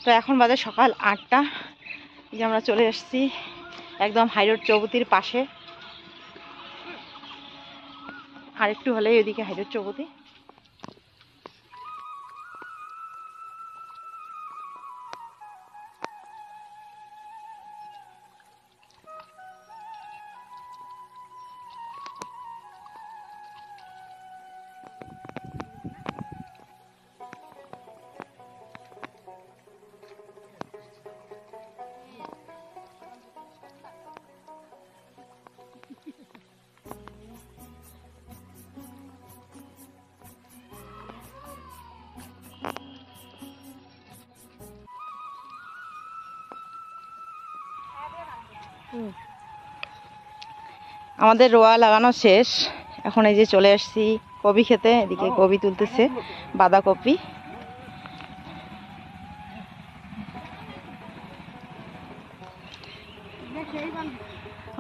তো এখন বাজে সকাল 8টা। যে আমরা চলে এসেছি একদম হাইরোড চৌপতির পাশে, আর একটু হলেই ওইদিকে হাইরোড চৌপতি। আমাদের রোয়া লাগানো শেষ, এখন এই যে চলে আসছি কপি খেতে। এদিকে কপি তুলতেছে, বাঁধাকপি।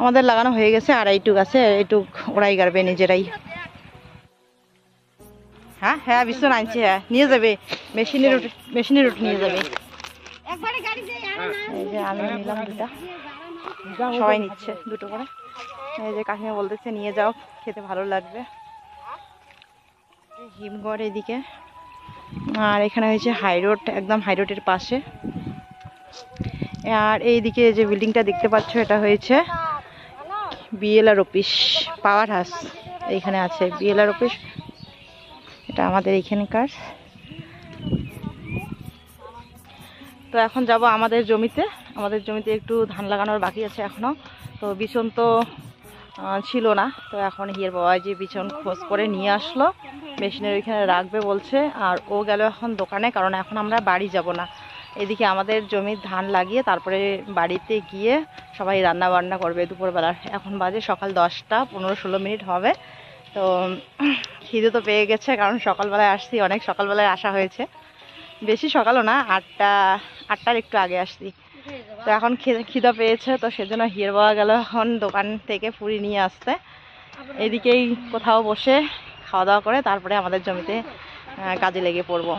আমাদের লাগানো হয়ে গেছে, আর এইটুক আছে, এইটুক ওরাই গাড়বে নিজেরাই। হ্যাঁ হ্যাঁ, বিছন আনছে, হ্যাঁ নিয়ে যাবে, মেশিনের রুটি নিয়ে যাবে। এই যে আমি নিলাম দুটা, সবাই নিচ্ছে দুটো করে। এই যে কাকিমা বলতেছে নিয়ে যাও, খেতে ভালো লাগবে। হিমঘর এদিকে, আর এখানে হয়েছে হাইরোড, একদম হাইরোডের পাশে। আর এইদিকে যে বিল্ডিংটা দেখতে পাচ্ছ, এটা হয়েছে বিএলআর অফিস, পাওয়ার হাউস এইখানে আছে বিএলআর অফিস, এটা আমাদের এইখানকার। তো এখন যাব আমাদের জমিতে। আমাদের জমিতে একটু ধান লাগানোর বাকি আছে এখনো। তো বিছন তো ছিল না, তো এখন হিয়ের বাবা যে বিছন খোঁজ করে নিয়ে আসলো, মেশিনের ওইখানে রাখবে বলছে। আর ও গেল এখন দোকানে, কারণ এখন আমরা বাড়ি যাব না। এদিকে আমাদের জমির ধান লাগিয়ে তারপরে বাড়িতে গিয়ে সবাই রান্না বান্না করবে দুপুরবেলার। এখন বাজে সকাল 10টা 15-16 মিনিট হবে। তো খিদে তো পেয়ে গেছে, কারণ সকালবেলায় আসছি, অনেক সকালবেলায় আসা হয়েছে, বেশি সকালও না, 8টার একটু আগে আসছি। তো এখন খিদা পেয়েছে, তো সেজন্য হিয়ের বাবা গেল এখন দোকান থেকে পুরি নিয়ে আসতে। এদিকেই কোথাও বসে খাওয়া দাওয়া করে তারপরে আমাদের জমিতে কাজে লেগে পড়বো।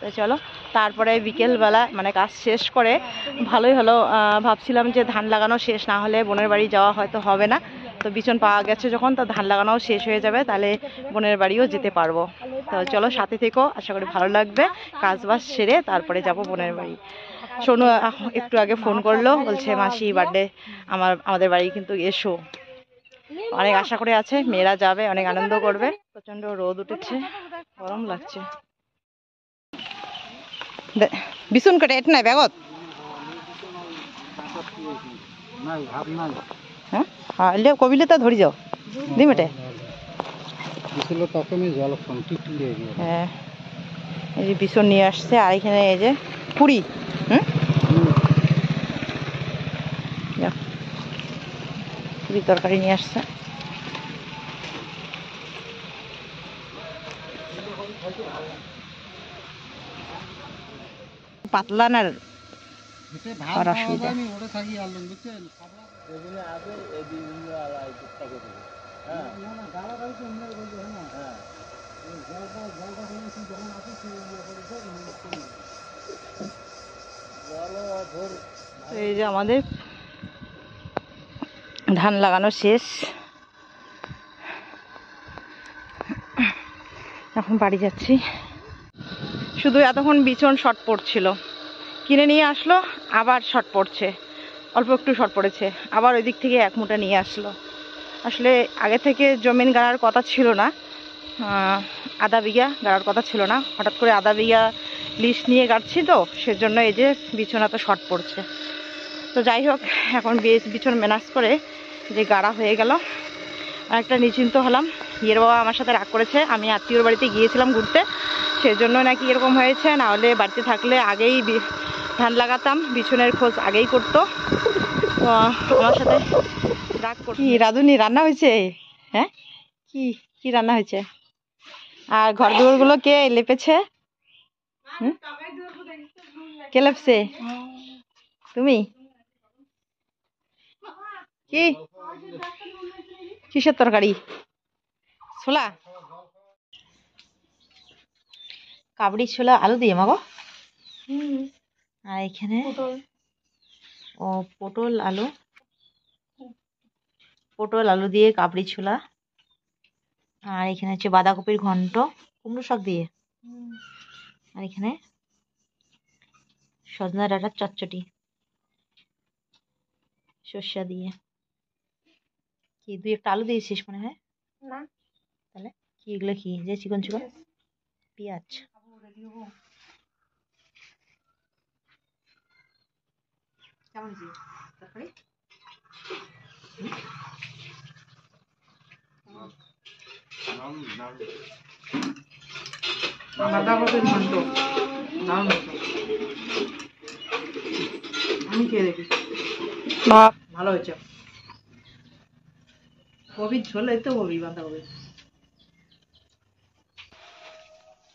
তো চলো, তারপরে বিকেলবেলা মানে কাজ শেষ করে ভালোই হলো। ভাবছিলাম যে ধান লাগানো শেষ না হলে বোনের বাড়ি যাওয়া হয়তো হবে না। তো বিছন পাওয়া গেছে যখন, তো ধান লাগানোও শেষ হয়ে যাবে, তাহলে বোনের বাড়িও যেতে পারবো। তো চলো সাথে থেকো, আশা করি ভালো লাগবে। কাজ বাজ সেরে তারপরে যাব বোনের বাড়ি। সোনু একটু আগে ফোন করলো, বলছে মাসি বার্থডে আমাদের বাড়ি কিন্তু এসো। অনেক আশা করে আছে, মেয়েরা যাবে, অনেক আনন্দ করবে। প্রচন্ড রোদ উঠেছে, গরম লাগছে। বিছুন কাটে এটা নাই ব্যাগত, হ্যাঁ হ্যাঁ কবিলে তা ধরি যাও দিম এটা। হ্যাঁ এই যে বিছন নিয়ে আসছে, আর এখানে এই যে পুরি, পুরি তরকারি নিয়ে আসছে। পাতলা না অসুবিধা। এই যে আমাদের ধান লাগানো শেষ, এখন বাড়ি যাচ্ছি। শুধু এতক্ষণ বিছন শর্ট পড়ছিল, কিনে নিয়ে আসলো, আবার শর্ট পড়ছে, অল্প একটু শর্ট পড়েছে, আবার ওই দিক থেকে এক মুঠা নিয়ে আসলো। আসলে আগে থেকে জমিন গাড়ার কথা ছিল না, আধা বিঘা গাড়ার কথা ছিল না, হঠাৎ করে আধা বিঘা লিস্ট নিয়ে গাড়ছি, তো সেজন্য এই যে বিছন এত শর্ট পড়ছে। তো যাই হোক, এখন বিছন ম্যানেজ করে যে গাড়া হয়ে গেল, একটা নিশ্চিন্ত হলাম। হিয়ের বাবা আমার সাথে রাগ করেছে, আমি আত্মীয়র বাড়িতে গিয়েছিলাম ঘুরতে, সেজন্য নাকি এরকম হয়েছে, না হলে বাড়িতে থাকলে আগেই ধান লাগাতাম, বিছনের খোঁজ আগেই করতো। তো আমার সাথে রাগ করছি। কি রাঁধুনি রান্না হয়েছে? হ্যাঁ কি কি রান্না হয়েছে? আর ঘর দুয়ারগুলো কে লেপেছে? কে লেপছে? তুমি? কি কিসের তরকারি? ছোলা, কাবড়ি ছোলা আলু দিয়ে মাগো। আর এখানে ও পটল আলু দিয়ে কাবলি ছোলা। আর এখানে হচ্ছে বাঁধাকপির ঘন্ট কুমড়ো শাক দিয়ে। আর এখানে সজনা ডাঁটার চচ্চড়ি সর্ষা দিয়ে। কি তুই একটা আলু দিয়েছিস মনে হয়? না। তাহলে কি এগুলো কি যে চিকন চিকন পেঁয়াজ? কেমন তরকারি? বাঁধাকপির ঘন্ট আমি খেয়ে দেখি, ভালো হয়েছে। কবির ঝোল এই তো কবি বাঁধাকপি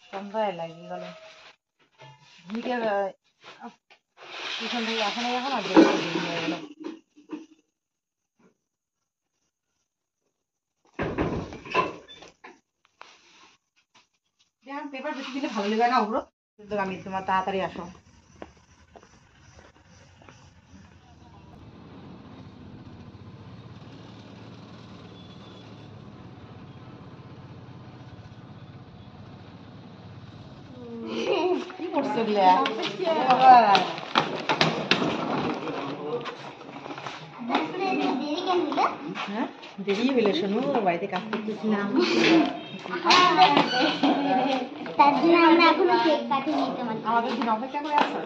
সন্ধ্যায় লাগিয়ে গেল ভিড়ে পিছন থেকে এখন আর হয়ে গেল। পেপার বেশি দিলে ভালো লেগে না ওগুলো, কিন্তু আমি তোমার তাড়াতাড়ি আসো। কি করছো হ্যাঁ দেরি হইলে শোনো, বাড়িতে কাজ করতেছিলাম। আমাদের দিন অপেক্ষা করে আসো।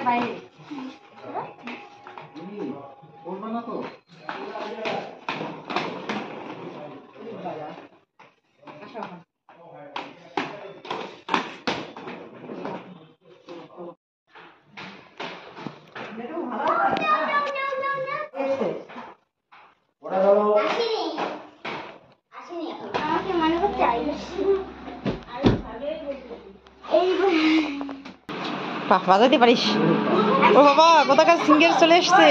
বাইরে বাজাতে পারিস? ও বাবা কোথাকার সিঙ্গার চলে এসছে।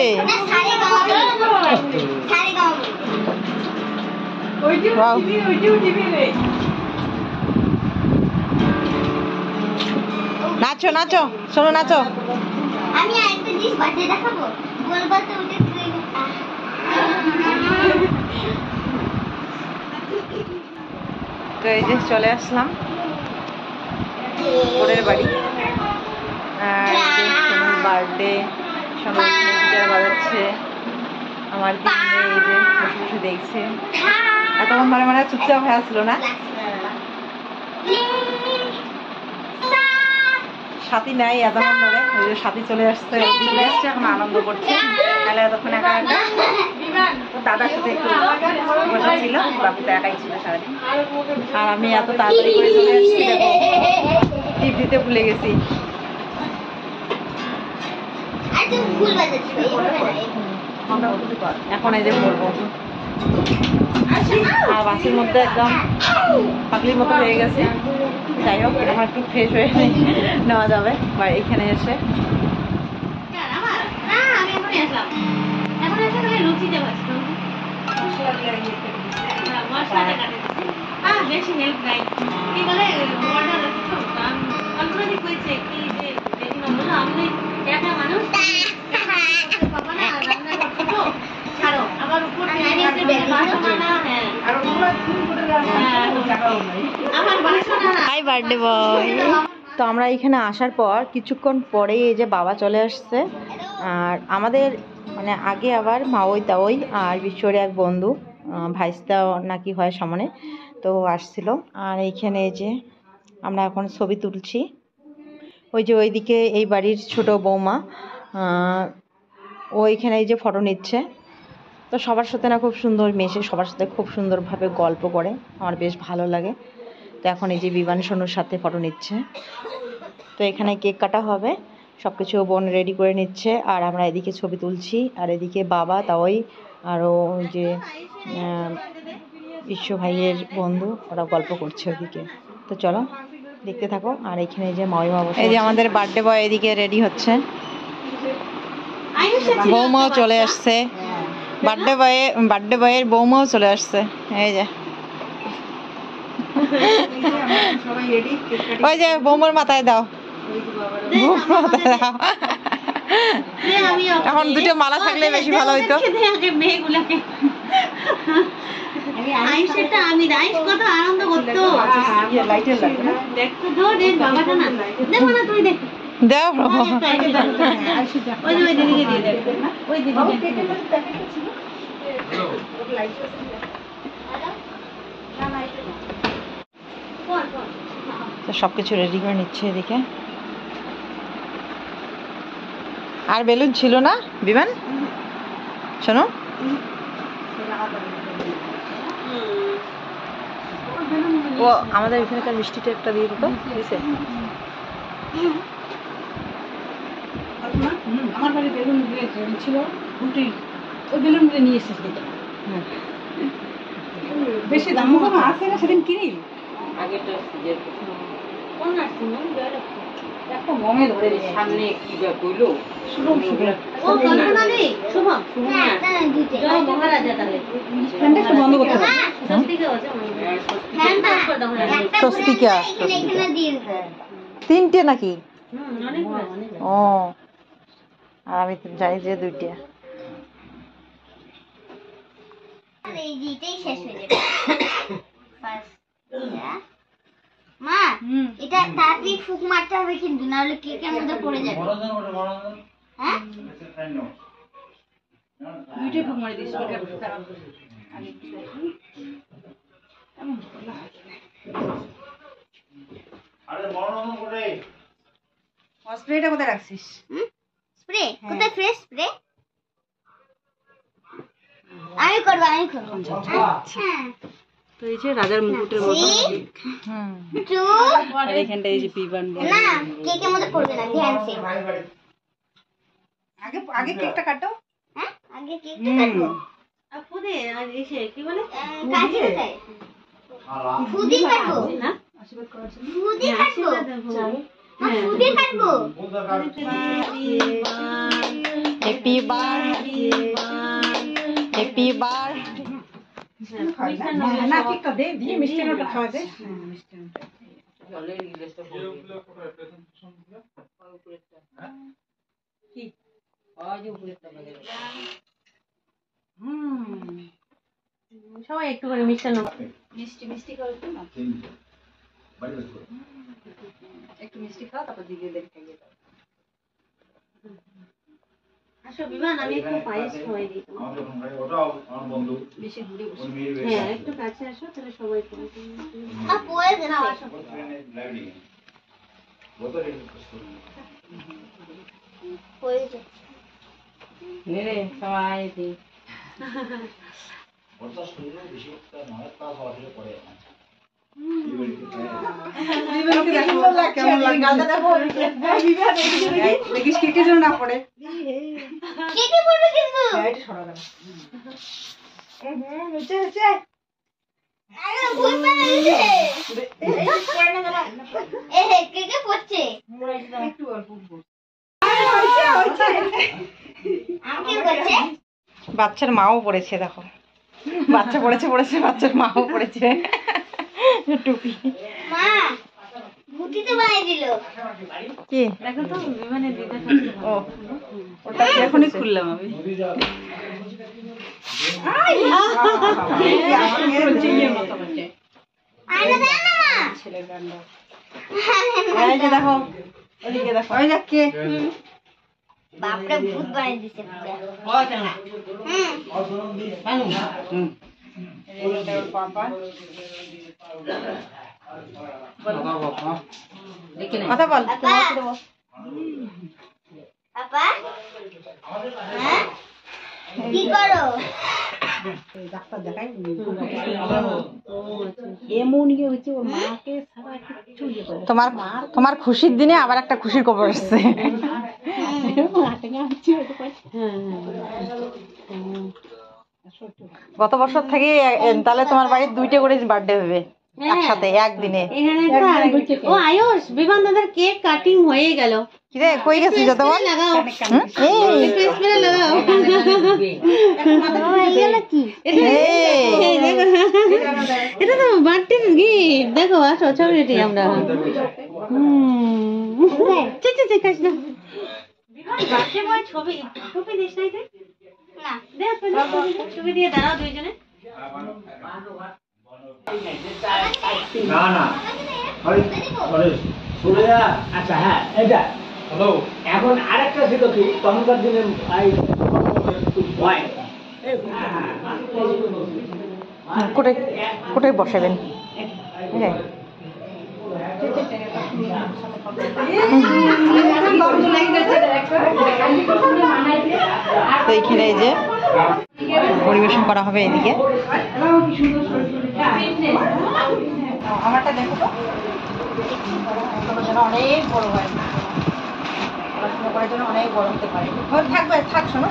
নাচো নাচো শোনো নাচো। আমি আরেকটা জিনিস বাজাতে দেখাবো, গোলবাতে উঠে তো এই যে চলে আসলাম বোনের বাড়ি। আর সোনুর বার্থডে, সোনু গিটার বাজাচ্ছে, আমার দিন এই যে বসে বসে দেখছে। এতক্ষণ মানে চুপচাপ হয়ে আসলো না, সাথী নাই এতক্ষণ ধরে। ওই যে সাথী চলে আসছে এখন আনন্দ করছে। তাহলে এতক্ষণ একা একা দাদার সাথে একটু বসা ছিল, বাবু তো একাই ছিল সারাদিন। আর আমি এত তাড়াতাড়ি করে চলে এসেছি, টিপ দিতে ভুলে গেছি। এখন এই যে পড়বো, আর বাসের মধ্যে একদম পাগলির মতো হয়ে গেছে। যাই হোক এখন একটু ফ্রেশ হয়ে নেওয়া যাবে বা এখানে এসে। Hi birthday boy. তো আমরা এখানে আসার পর কিছুক্ষণ পরেই এই যে বাবা চলে আসছে। আর আমাদের মানে আগে আবার মাওই তাওই আর বিশ্বরে এক বন্ধু ভাইস্তা নাকি হয় সামনে, তো আসছিল। আর এইখানে এই যে আমরা এখন ছবি তুলছি। ওই যে ওইদিকে এই বাড়ির ছোট বৌমা, ও এখানে এই যে ফটো নিচ্ছে। তো সবার সাথে না খুব সুন্দর মেশে, সবার সাথে খুব সুন্দরভাবে গল্প করে, আমার বেশ ভালো লাগে। তো এখন এই যে বিমান সোনুর সাথে ফটো নিচ্ছে। তো এখানে কেক কাটা হবে, সব কিছু বোন রেডি করে নিচ্ছে। আর আমরা এদিকে ছবি তুলছি, আর এদিকে বাবা তাওই আরও যে বিশ্ব ভাইয়ের বন্ধু ওরা গল্প করছে ওদিকে। তো চলো দেখতে থাকো। আর এখানে যে মাওই বাবা, এই যে আমাদের বার্থডে বয় এদিকে রেডি হচ্ছে, বৌমাও চলে আসছে। বার্থডে বয়ের বৌমাও চলে আসছে। এই যে ওই যে বৌমার মাথায় দাও, বৌমার মাথায় দাও। এখন দুটো মালা থাকলে বেশি ভালো হইতো। মেয়েগুলাকে আমি রাইস কত আনন্দ করতো। দেখতো তো বাবাটা না, দেখো না তুই দেখ দেও ওই দিদিকে দিয়ে দেখ, ওই দিদিকে তো সবকিছু রেডি করে নিচ্ছে এদিকে। আর বেলুন ছিল না বিমান? শোনো, ও আমাদের এখানকার মিষ্টিটা একটা দিয়ে দিত। দিছে? আমার বাড়ি বেলুন ছিল, উল্টি ওই বেলুনগুলো নিয়ে এসেছে। বেশি দাম আছে না, সেদিন কিনি আগেটা কোন একটা মনে ধরে সামনে কি কইলো শুভম ও কল্পনা দি শুভম জয় মহারাজা। তাহলে ফ্যানটা একটু বন্ধ করতে হবে। স্বস্তিকা আছে ফ্যানটা একটা স্বস্তিকা এখানে দিয়ে দে। তিনটে নাকি? অনেক ও, আর আমি তো জানি যে দুইটা। এই জিতেই শেষ হয়ে যাবে ফার্স্ট। মা এটা তাড়াতাড়ি ফুক মারতে হবে কিন্তু, না হলে কেকের মধ্যে পড়ে যাবে। হ্যাঁ দুইটাই ফুক মারি দিস। আরে মরণ করে স্প্রেটা কোথায় রাখছিস? স্প্রে কোথায়? ফ্রেশ স্প্রে আমি করব। আচ্ছা তো এই যে রাজার মুকুটের মতো। আর এখানটা এই যে পিবান না, কেকের মধ্যে পড়বে না, ধ্যান সে। আগে কেকটা কাটো। হ্যাঁ আগে কেকটা কাটো। আপু দে আর এসে কি বলে কাটি কোথায়? ফুদি কাটো না, আশীর্বাদ করার জন্য ফুদি কাটো। ফুদি কাটবো। Happy birthday, happy birthday. না কেকটা দে, দিয়ে মিষ্টি নোটা খাওয়া দে। সবাই একটু করে মিষ্টান্ন মিষ্টি মিষ্টি করে না, একটু মিষ্টি খাও, তারপর দিদি দেখে খাইয়ে দাও। আসো বিমান, আমি একটু পায়েস খাওয়াই দিই। ওটাও আমার বন্ধু বেশি দূরে বসে। হ্যাঁ একটু কাছে আসো, তাহলে সবাই খাবে। আপু এ নাও আসো। হয়েছে রে সবাই দি। ওটা শুরু বেশি একটা নয়, তা সরাসরি করে দেখিস কেকের জন্য না পড়ে। কেকে পড়বে কিন্তু এটা সরা দাও। হচ্ছে হচ্ছে আরে ভুল করে দিয়েছে। কেকে পড়ছে একটু অল্প পড়ছে। হচ্ছে হচ্ছে আমি কি করছে? বাচ্চার মাও পড়েছে, দেখো বাচ্চা পড়েছে পড়েছে, বাচ্চার মাও পড়েছে টুপি। মা মুঠি তো বানাই দিল কি দেখো তো বিমানের দিদা। ও ওটা এখনই খুললাম আমি। আয়না দে না মা। ছেলে গান্ডা এই যে দেখো, ওদিকে দেখো, ওই দেখ কে বাপরে ভূত বানাই দিছে পুরো। পাপা কথা বল। পাপা হ্যাঁ কি করো? ডাক্তার দেখাই এমন ইয়ে হচ্ছে, ওর মাকে সারা কিছু ইয়ে করে। তোমার খুশির দিনে আবার একটা খুশির খবর আসছে। গত বছর থেকে তাহলে তোমার বাড়ির 2টা করে বার্থডে হবে একসাথে একদিনে। ও আয়ুষ বিমান দাদার কেক কাটিং হয়ে গেল। কিরে কই গেছিস যত বল? লাগাও এই স্প্রে লাগাও। এই গেল কি? এটা তো বার্থডে গিফট দেখো আসো চকলেটই আমরা খাস না বার্থডে বয় ছবি ছবি দিস নাই তুই না দেখ ছবি দিয়ে দাঁড়াও দুইজনে না না আরে আরে শুনে যা আচ্ছা হ্যাঁ এটা হ্যালো এখন আরেকটা ছিল কি তখনকার দিনে ভয় কোটায় কোটায় বসাবেন হ্যাঁ তো এইখানে এই যে পরিবেশন করা হবে এদিকে আমারটা দেখো তো যেন অনেক বড় হয় পড়াশোনা করার জন্য অনেক বড় হতে পারে থাকবে থাক শোনো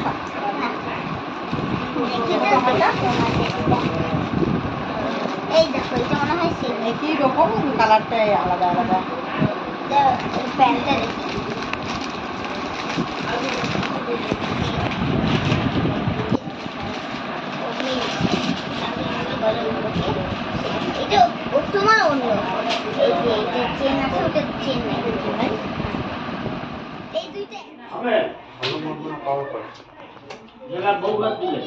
এই দেখো এটা মনে হয় সেম একই রকম কালারটাই আলাদা আলাদা প্যান্টটা দেখি এটা তোমার অন্য এই যে এটা চেন আছে ওটা চেন নাই এই দুইটা হবে যেটা বউরা দিলে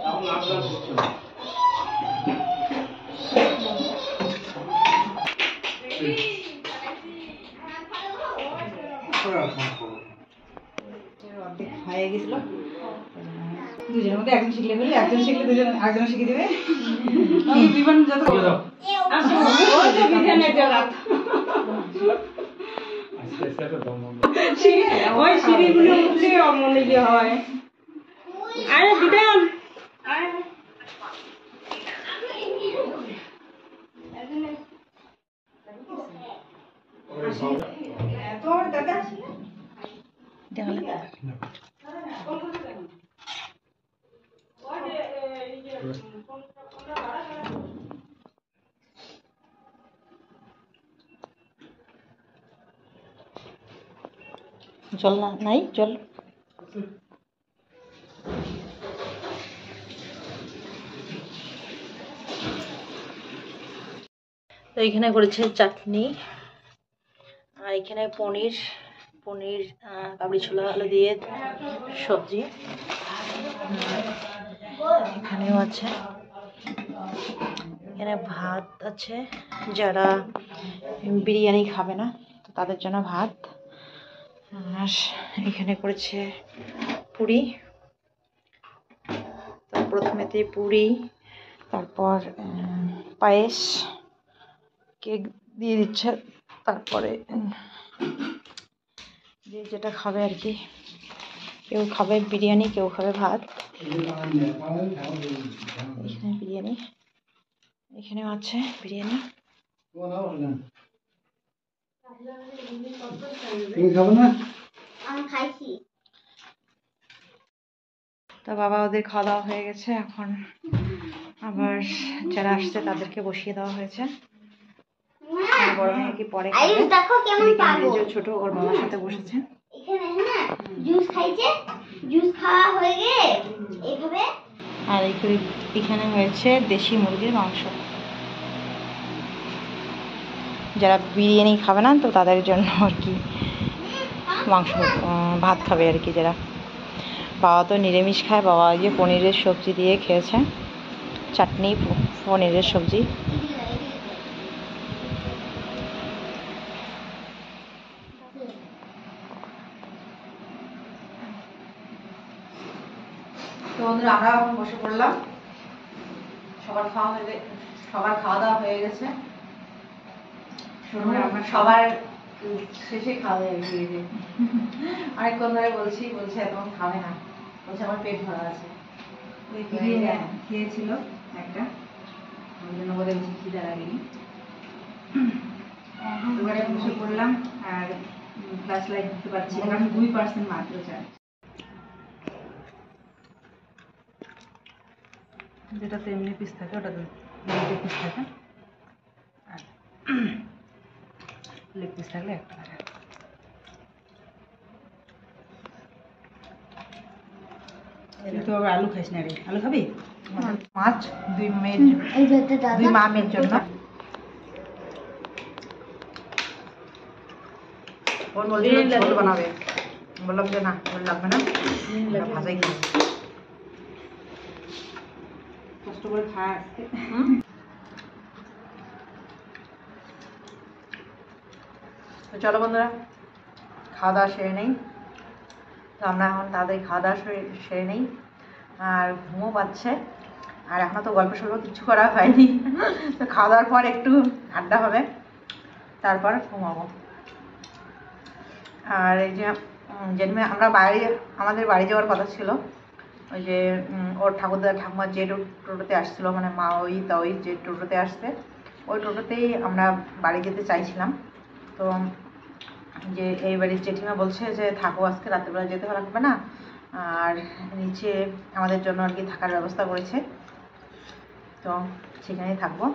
তখন আপনার বুঝছো না হয়ে গেছিল দুজনের মধ্যে একজন শিখলে বলে একজন শিখলে দুজন আরেকজন শিখে দেবে আমি বিমান যত আসো ওই তো বিমানের জায়গা ওই সিঁড়িগুলো উঠলে মনে কি হয় আরে বিধান তোমার দাদা জল না নাই জল তো এখানে করেছে চাটনি আর এখানে পনির পনির কাবলি ছোলা আলু দিয়ে সবজি এখানেও আছে এখানে ভাত আছে যারা বিরিয়ানি খাবে না তো তাদের জন্য ভাত আর এখানে করেছে পুরি তো প্রথমেতে পুরি তারপর পায়েস কেক দিয়ে দিচ্ছে তারপরে যে যেটা খাবে আর কি কেউ খাবে বিরিয়ানি কেউ খাবে ভাত এখানে বিরিয়ানি এখানেও আছে বিরিয়ানি আমি খাইছি তো বাবা ওদের খাওয়া দাওয়া হয়ে গেছে এখন আবার যারা আসছে তাদেরকে বসিয়ে দেওয়া হয়েছে আর বড় মেয়ে কি পরে খাবে দেখো কেমন পাগল ছোট ওর বাবার সাথে বসেছে এখানে না জুস খাইছে জুস খাওয়া হয়ে গেলে এইভাবে আর এখানে হয়েছে দেশি মুরগির মাংস যারা বিরিয়ানি খাবে না তো তাদের জন্য আর কি মাংস ভাত খাবে আর কি যারা বাবা তো নিরামিষ খায় বাবা যে পনিরের সবজি দিয়ে খেয়েছে চাটনি পনিরের সবজি তো বন্ধুরা আমরা এখন বসে পড়লাম সবার খাওয়া দাওয়া হয়ে গেছে সবার শেষে খাওয়া হয়ে গিয়েছে অনেকক্ষণ ধরে বলছে এখন খাবে না বলছে আমার পেট ভরা আছে খেয়েছিল একটা ওই জন্য বলে বেশি খিদে লাগেনি এবারে বসে পড়লাম আর ফ্ল্যাশ লাইট দিতে পারছি কারণ 2% মাত্র চাই যেটাতে এমনি পিস থাকে ওটাতে লেগ পিস থাকে আর লেগ পিস থাকলে একটা থাকে তো আবার আলু খাইস না রে আলু খাবি মাছ দুই মেয়ের এই যে দাদা দুই মা মেয়ের জন্য। ওর বলছিল ঝোল বানাবে, বললাম যে না ঝোল লাগবে না, ভাজাই খাই। কষ্ট করে খায় আজকে। তো চলো বন্ধুরা, খাওয়া দাওয়া সেরে নেই। তো আমরা এখন তাদের খাওয়া দাওয়া সেরে নেই, আর ঘুমও পাচ্ছে। আর এখনও তো গল্প সল্প কিছু করা হয়নি। তো খাওয়া দাওয়ার পর একটু আড্ডা হবে, তারপর ঘুমাবো। আর এই যে যেদিন আমরা আমাদের বাড়ি যাওয়ার কথা ছিল, ওই যে ওর ঠাকুরদা ঠাকুমার যে টোটোতে আসছিলো, মানে মা ওই যে টোটোতে আসছে, ওই টোটোতেই আমরা বাড়ি যেতে চাইছিলাম। তো যে এই বাড়ির জেঠিমা বলছে যে থাকো, আজকে রাত্রিবেলা যেতে লাগবে না, আর নিচে আমাদের জন্য আর কি থাকার ব্যবস্থা করেছে, তো সেখানেই থাকবো।